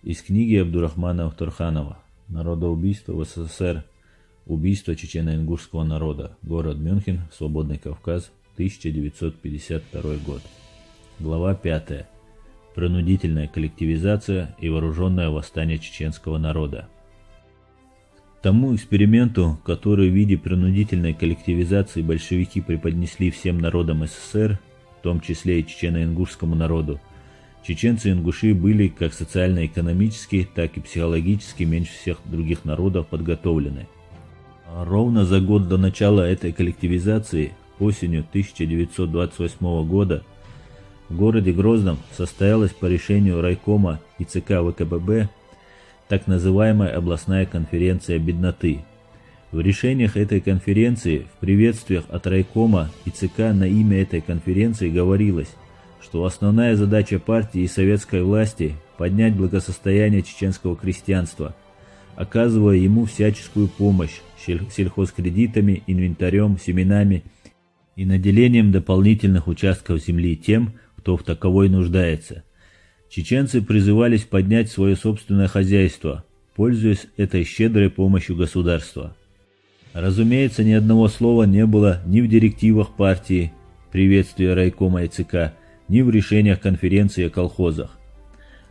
Из книги Абдурахмана Ахтарханова «Народоубийство в СССР. Убийство чечено-ингушского народа. Город Мюнхен. Свободный Кавказ. 1952 год». Глава 5. Принудительная коллективизация и вооруженное восстание чеченского народа. Тому эксперименту, который в виде принудительной коллективизации большевики преподнесли всем народам СССР, в том числе и чечено-ингушскому народу, чеченцы и ингуши были как социально-экономически, так и психологически меньше всех других народов подготовлены. Ровно за год до начала этой коллективизации, осенью 1928 года, в городе Грозном состоялась по решению райкома и ЦК ВКПБ так называемая областная конференция бедноты. В решениях этой конференции, в приветствиях от райкома и ЦК на имя этой конференции говорилось, что основная задача партии и советской власти – поднять благосостояние чеченского крестьянства, оказывая ему всяческую помощь сельхозкредитами, инвентарем, семенами и наделением дополнительных участков земли тем, кто в таковой нуждается. Чеченцы призывались поднять свое собственное хозяйство, пользуясь этой щедрой помощью государства. Разумеется, ни одного слова не было ни в директивах партии, приветствия райкома и ЦК, ни в решениях конференции о колхозах.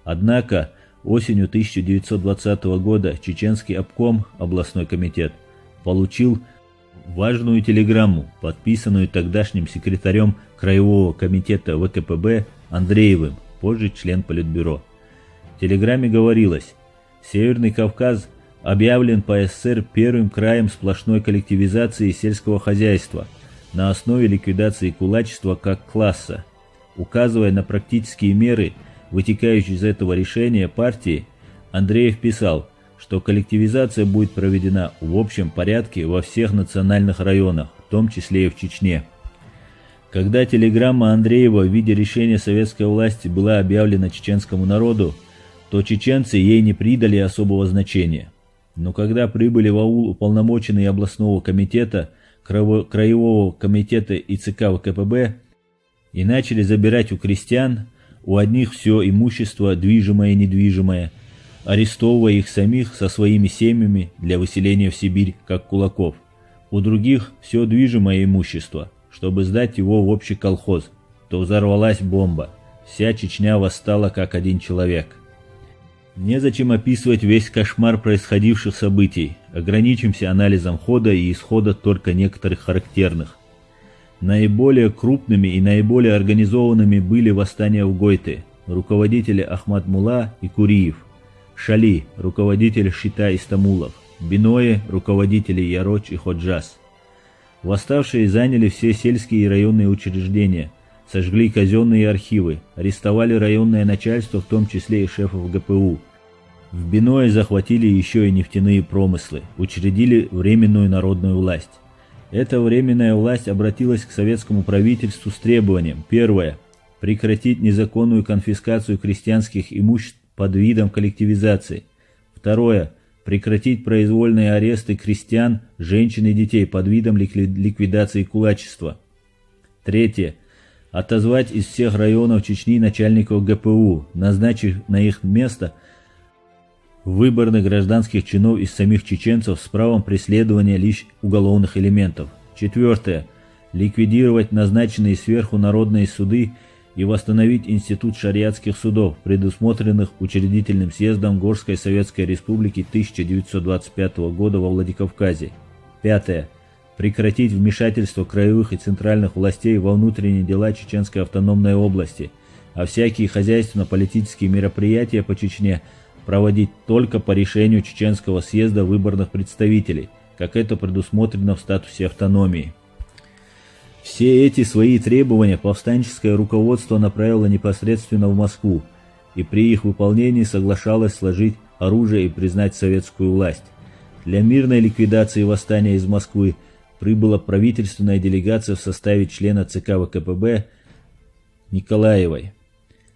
Однако осенью 1920 года Чеченский обком, областной комитет, получил важную телеграмму, подписанную тогдашним секретарем Краевого комитета ВКПБ Андреевым, позже член Политбюро. В телеграмме говорилось: «Северный Кавказ объявлен по СССР первым краем сплошной коллективизации сельского хозяйства на основе ликвидации кулачества как класса». Указывая на практические меры, вытекающие из этого решения партии, Андреев писал, что коллективизация будет проведена в общем порядке во всех национальных районах, в том числе и в Чечне. Когда телеграмма Андреева в виде решения советской власти была объявлена чеченскому народу, то чеченцы ей не придали особого значения. Но когда прибыли в аул уполномоченные областного комитета, Краевого комитета и ЦК ВКПБ и начали забирать у крестьян, у одних все имущество, движимое и недвижимое, арестовывая их самих со своими семьями для выселения в Сибирь, как кулаков, у других все движимое имущество, чтобы сдать его в общий колхоз, то взорвалась бомба. Вся Чечня восстала как один человек. Незачем описывать весь кошмар происходивших событий, ограничимся анализом хода и исхода только некоторых характерных. Наиболее крупными и наиболее организованными были восстания в Гойте, руководители Ахмад Мулла и Куриев, Шали, руководитель Шита Истамулов, Биное, руководители Яроч и Ходжас. Восставшие заняли все сельские и районные учреждения, сожгли казенные архивы, арестовали районное начальство, в том числе и шефов ГПУ. В Биное захватили еще и нефтяные промыслы, учредили временную народную власть. Эта временная власть обратилась к советскому правительству с требованием: первое – прекратить незаконную конфискацию крестьянских имуществ под видом коллективизации; второе – прекратить произвольные аресты крестьян, женщин и детей под видом ликвидации кулачества; третье – отозвать из всех районов Чечни начальников ГПУ, назначив на их место выборных гражданских чинов из самих чеченцев с правом преследования лишь уголовных элементов. Четвертое. Ликвидировать назначенные сверху народные суды и восстановить институт шариатских судов, предусмотренных учредительным съездом Горской Советской Республики 1925 года во Владикавказе. Пятое. Прекратить вмешательство краевых и центральных властей во внутренние дела Чеченской автономной области, а всякие хозяйственно-политические мероприятия по Чечне проводить только по решению Чеченского съезда выборных представителей, как это предусмотрено в статусе автономии. Все эти свои требования повстанческое руководство направило непосредственно в Москву, и при их выполнении соглашалось сложить оружие и признать советскую власть. Для мирной ликвидации восстания из Москвы прибыла правительственная делегация в составе члена ЦК ВКПБ Николаевой,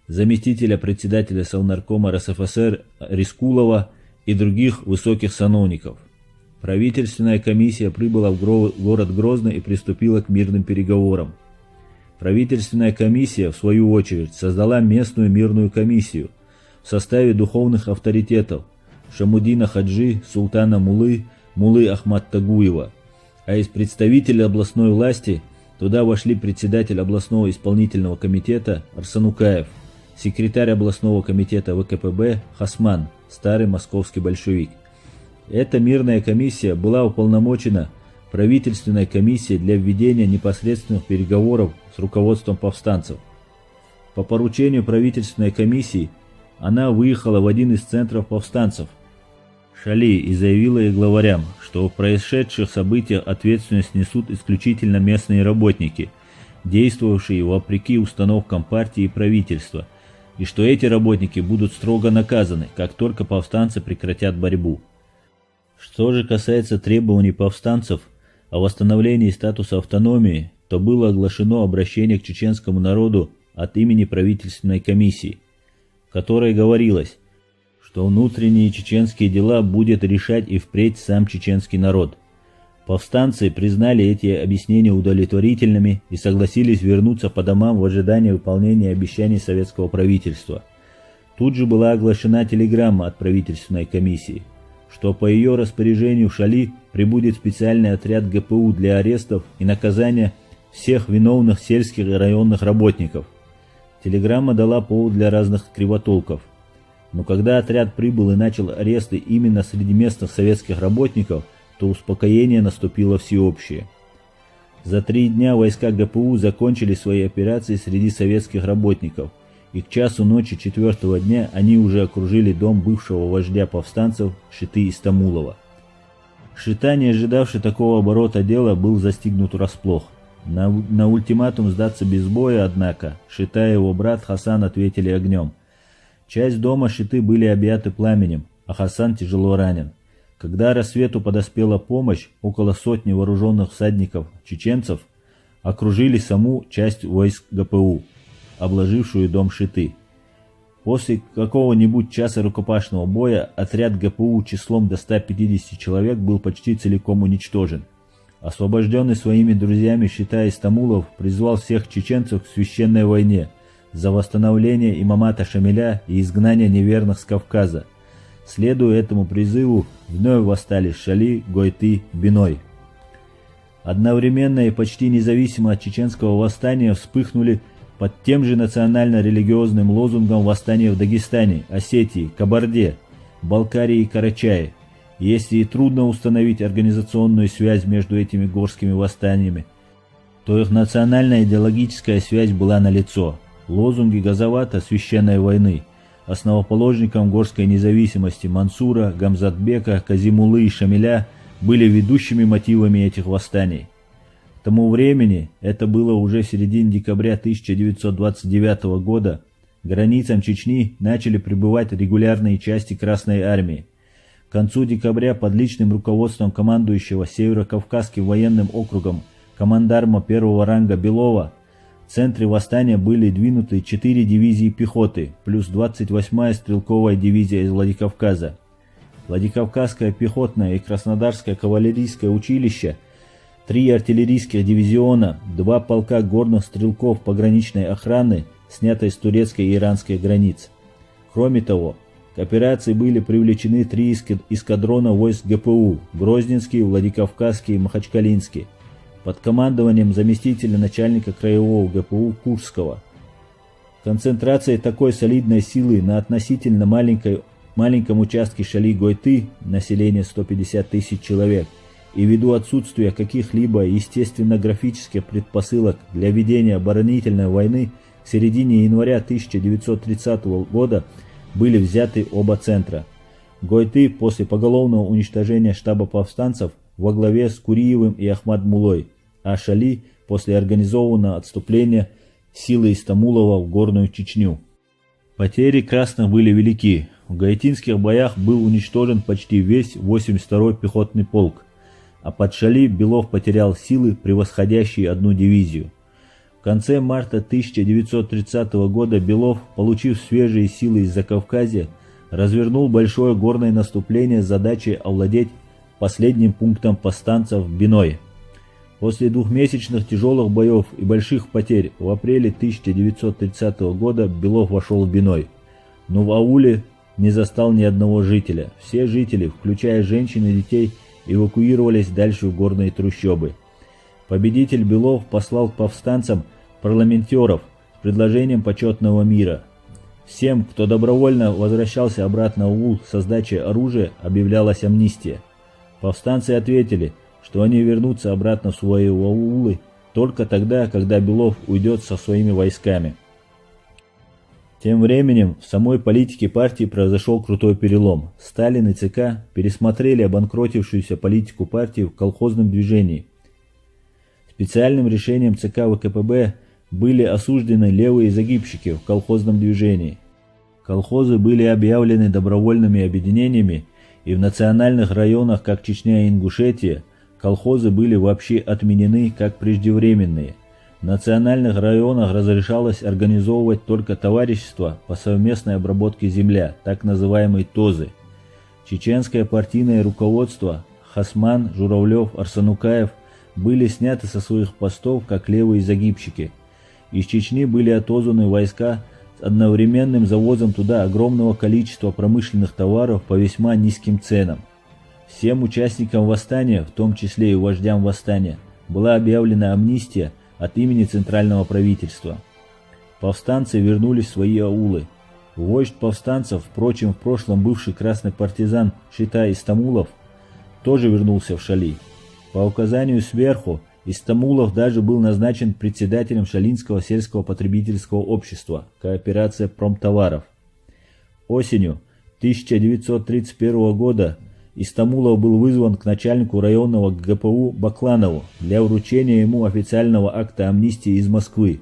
заместителя председателя Совнаркома РСФСР Рискулова и других высоких сановников. Правительственная комиссия прибыла в город Грозный и приступила к мирным переговорам. Правительственная комиссия, в свою очередь, создала местную мирную комиссию, в составе духовных авторитетов Шамудина Хаджи, Султана Мулы, Мулы Ахмад Тагуева, а из представителей областной власти туда вошли председатель областного исполнительного комитета Арсанукаев, секретарь областного комитета ВКПБ Хасман, старый московский большевик. Эта мирная комиссия была уполномочена правительственной комиссией для введения непосредственных переговоров с руководством повстанцев. По поручению правительственной комиссии она выехала в один из центров повстанцев Шали и заявила их главарям, что в происшедших событиях ответственность несут исключительно местные работники, действовавшие вопреки установкам партии и правительства, и что эти работники будут строго наказаны, как только повстанцы прекратят борьбу. Что же касается требований повстанцев о восстановлении статуса автономии, то было оглашено обращение к чеченскому народу от имени правительственной комиссии, в которой говорилось, что внутренние чеченские дела будет решать и впредь сам чеченский народ. Повстанцы признали эти объяснения удовлетворительными и согласились вернуться по домам в ожидании выполнения обещаний советского правительства. Тут же была оглашена телеграмма от правительственной комиссии, что по ее распоряжению в Шали прибудет специальный отряд ГПУ для арестов и наказания всех виновных сельских и районных работников. Телеграмма дала повод для разных кривотолков. Но когда отряд прибыл и начал аресты именно среди местных советских работников, то успокоение наступило всеобщее. За 3 дня войска ГПУ закончили свои операции среди советских работников, и к часу ночи 4-го дня они уже окружили дом бывшего вождя повстанцев Шиты Истамулова. Шита, не ожидавший такого оборота дела, был застигнут врасплох. На ультиматум сдаться без боя, однако, Шита и его брат Хасан ответили огнем. Часть дома Шиты были объяты пламенем, а Хасан тяжело ранен. Когда рассвету подоспела помощь, около сотни вооруженных всадников-чеченцев окружили саму часть войск ГПУ, обложившую дом Шиты. После какого-нибудь часа рукопашного боя отряд ГПУ числом до 150 человек был почти целиком уничтожен. Освобожденный своими друзьями Шита Истамулов призвал всех чеченцев к священной войне за восстановление имамата Шамиля и изгнание неверных с Кавказа. Следуя этому призыву, вновь восстали Шали, Гойты, Биной. Одновременно и почти независимо от чеченского восстания вспыхнули под тем же национально-религиозным лозунгом восстания в Дагестане, Осетии, Кабарде, Балкарии и Карачае. Если и трудно установить организационную связь между этими горскими восстаниями, то их национально-идеологическая связь была налицо. Лозунги Газавата священной войны, основоположником горской независимости Мансура, Гамзатбека, Казимулы и Шамиля были ведущими мотивами этих восстаний. К тому времени, это было уже в середине декабря 1929 года, к границам Чечни начали прибывать регулярные части Красной Армии. К концу декабря под личным руководством командующего Северо-Кавказским военным округом командарма первого ранга Белова в центре восстания были двинуты 4 дивизии пехоты, плюс 28-я стрелковая дивизия из Владикавказа. Владикавказское пехотное и Краснодарское кавалерийское училище, 3 артиллерийских дивизиона, 2 полка горных стрелков пограничной охраны, снятой с турецкой и иранской границ. Кроме того, к операции были привлечены 3 эскадрона войск ГПУ – Грозненский, Владикавказский и Махачкалинский, под командованием заместителя начальника краевого ГПУ Курского. Концентрация такой солидной силы на относительно маленьком участке Шали-Гойты, население 150 тысяч человек, и ввиду отсутствия каких-либо естественно-графических предпосылок для ведения оборонительной войны, к середине января 1930 года были взяты оба центра. Гойты после поголовного уничтожения штаба повстанцев во главе с Куриевым и Ахмад Мулой, а Шали после организованного отступления силы Истамулова в Горную Чечню. Потери красных были велики. В гаитинских боях был уничтожен почти весь 82-й пехотный полк, а под Шали Белов потерял силы, превосходящие одну дивизию. В конце марта 1930 года Белов, получив свежие силы из Закавказья, развернул большое горное наступление с задачей овладеть последним пунктом повстанцев Биной. После 2-месячных тяжелых боев и больших потерь в апреле 1930 года Белов вошел в Биной. но в ауле не застал ни одного жителя. Все жители, включая женщин и детей, эвакуировались дальше в горные трущобы. Победитель Белов послал к повстанцам парламентеров с предложением почетного мира. Всем, кто добровольно возвращался обратно в аул со сдачей оружия, объявлялась амнистия. Повстанцы ответили, что они вернутся обратно в свои аулы только тогда, когда Белов уйдет со своими войсками. Тем временем в самой политике партии произошел крутой перелом. Сталин и ЦК пересмотрели обанкротившуюся политику партии в колхозном движении. Специальным решением ЦК ВКПБ были осуждены левые загибщики в колхозном движении. Колхозы были объявлены добровольными объединениями, и в национальных районах, как Чечня и Ингушетия, колхозы были вообще отменены как преждевременные. В национальных районах разрешалось организовывать только товарищества по совместной обработке земля, так называемые ТОЗы. Чеченское партийное руководство Хасман, Журавлев, Арсанукаев были сняты со своих постов как левые загибщики. Из Чечни были отозваны войска с одновременным завозом туда огромного количества промышленных товаров по весьма низким ценам. Всем участникам восстания, в том числе и вождям восстания, была объявлена амнистия от имени центрального правительства. Повстанцы вернулись в свои аулы. Вождь повстанцев, впрочем, в прошлом бывший красный партизан Шитай Истамулов, тоже вернулся в Шали. По указанию сверху, Истамулов даже был назначен председателем Шалинского сельского потребительского общества «Кооперация промтоваров». Осенью 1931 года Истамулов был вызван к начальнику районного ГПУ Бакланову для вручения ему официального акта амнистии из Москвы.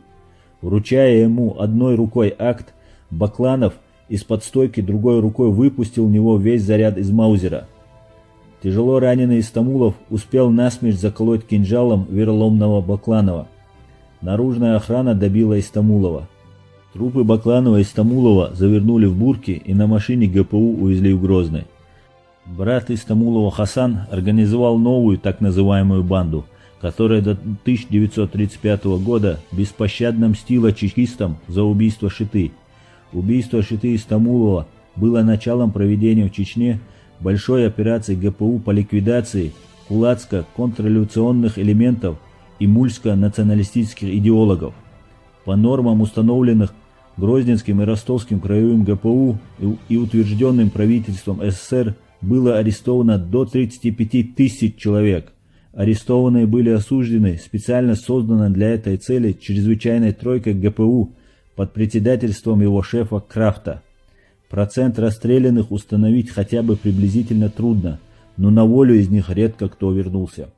Вручая ему одной рукой акт, Бакланов из-под стойки другой рукой выпустил в него весь заряд из маузера. Тяжело раненый Истамулов успел насмерть заколоть кинжалом вероломного Бакланова. Наружная охрана добила Истамулова. Трупы Бакланова и Истамулова завернули в бурки и на машине ГПУ увезли в Грозный. Брат Истамулова Хасан организовал новую так называемую банду, которая до 1935 года беспощадно мстила чекистам за убийство Шиты. Убийство Шиты Истамулова было началом проведения в Чечне большой операции ГПУ по ликвидации кулацко-контрреволюционных элементов и мульско-националистических идеологов. По нормам, установленных Грозненским и Ростовским краевым ГПУ и утвержденным правительством СССР, было арестовано до 35 тысяч человек. Арестованные были осуждены специально созданной для этой цели чрезвычайной тройкой ГПУ под председательством его шефа Крафта. Процент расстрелянных установить хотя бы приблизительно трудно, но на волю из них редко кто вернулся.